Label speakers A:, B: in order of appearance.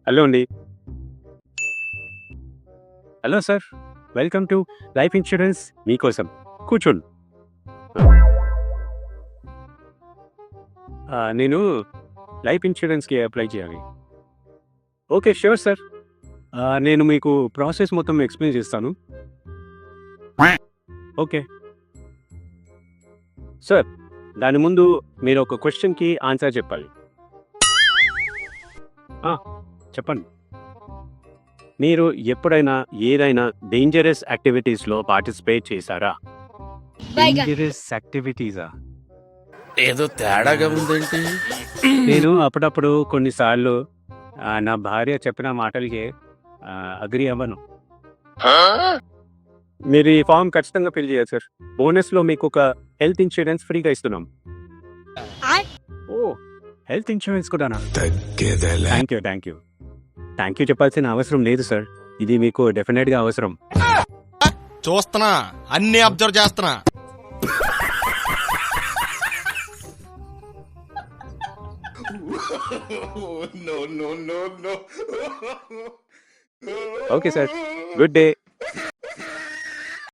A: Hello అండి. Hello sir. Welcome to life insurance మీకోసం. కూర్చోండి. నేను లైఫ్ ఇన్స్యూరెన్స్‌కి అప్లై చేయాలి. ఓకే. Sure sir. నేను మీకు ప్రాసెస్ మొత్తం ఎక్స్‌ప్లెయిన్ చేస్తాను. ఓకే. సార్, దాని ముందు మీరు ఒక క్వెషన్‌కి ఆన్సర్ చెప్పాలి. ఆ! చెప్పండి. మీరు ఎప్పుడైనా ఏదైనా డేంజరస్ యాక్టివిటీస్‌లో పార్టిసిపేట్ చేశారా? డేంజరస్ యాక్టివిటీసా?
B: ఏదో తేడాగా ఉందేంటి?
A: నేను అప్పుడప్పుడు కొన్నిసార్లు నా భార్య చెప్పిన మాటలకి అగ్రీ అవ్వను. మీరు ఈ ఫార్మ్ ఖచ్చితంగా ఫిల్ చేయాలి సార్. బోనస్‌లో మీకొక హెల్త్ ఇన్స్యూరెన్స్ ఫ్రీగా ఇస్తున్నాం. ఓహ్! హెల్త్ ఇన్స్యూరెన్స్ కూడానా? Thank you. థ్యాంక్ యూ చెప్పాల్సిన అవసరం లేదు సార్. ఇది మీకు డెఫినెట్‌గా అవసరం.
B: చూస్తున్నా, అన్ని అబ్జర్వ్ చేస్తున్నా.
A: Okay sir. Good day.